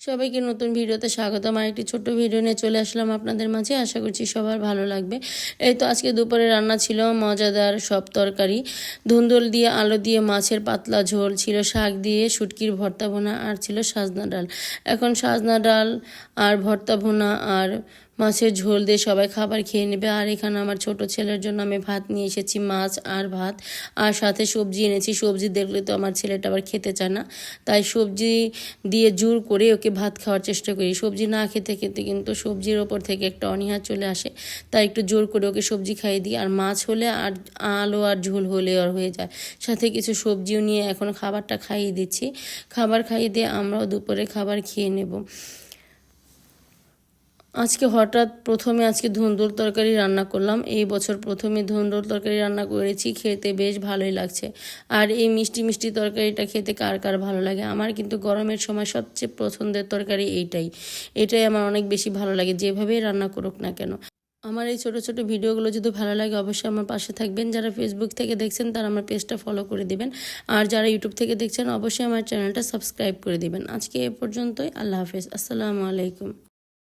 সবাইকে নতুন ভিডিওতে স্বাগতম। আরেকটি ছোট্ট ভিডিও নিয়ে চলে আসলাম আপনাদের মাঝে। আশা করছি সবার ভালো লাগবে। এই তো আজকে দুপুরে রান্না ছিল মজাদার সব তরকারি। ধুন্দুল দিয়ে আলু দিয়ে মাছের পাতলা ঝোল ছিল, শাক দিয়ে শুটকির ভর্তা ভুনা, আর ছিল সাজনা ডাল। এখন সাজনা ডাল আর ভর্তা ভুনা আর মাছের ঝোল দিয়ে সবাই খাবার খেয়ে নেবে। আর এখানে আমার ছোট ছেলের জন্য আমি ভাত নিয়ে এসেছি, মাছ আর ভাত, আর সাথে সবজি এনেছি। সবজি দেখলে তো আমার ছেলেটা আবার খেতে চায় না, তাই সবজি দিয়ে জোর করে ওকে ভাত খাওয়ার চেষ্টা করি। সবজি না খেতে খেতে কিন্তু সবজির ওপর থেকে একটা অনীহা চলে আসে, তাই একটু জোর করে ওকে সবজি খাইয়ে দিই। আর মাছ হলে আর আলু আর ঝোল হলে আর হয়ে যায়, সাথে কিছু সবজিও নিয়ে এখন খাবারটা খাইয়ে দিচ্ছি। খাবার খাইয়ে দিয়ে আমরাও দুপুরে খাবার খেয়ে নেব। আজকে হঠাৎ প্রথমে ধুন্দুল তরকারি রান্না করলাম। এই বছর প্রথমে ধুন্দুল তরকারি রান্না করেছি, খেতে বেশ ভালোই লাগছে। আর এই মিষ্টি মিষ্টি তরকারিটা খেতে কার কার ভালো লাগে? আমার কিন্তু গরমের সময় সবচেয়ে পছন্দের তরকারি এটাই আমার অনেক বেশি ভালো লাগে, যেভাবেই রান্না করুক না কেন। আমার এই ছোট ছোট ভিডিওগুলো যদি ভালো লাগে অবশ্যই আমার পাশে থাকবেন। যারা ফেসবুক থেকে দেখছেন তারা আমার পেজটা ফলো করে দিবেন, আর যারা ইউটিউব থেকে দেখছেন অবশ্যই আমার চ্যানেলটা সাবস্ক্রাইব করে দিবেন। আজকে এ পর্যন্তই। আল্লাহ হাফেজ, আসসালামু আলাইকুম।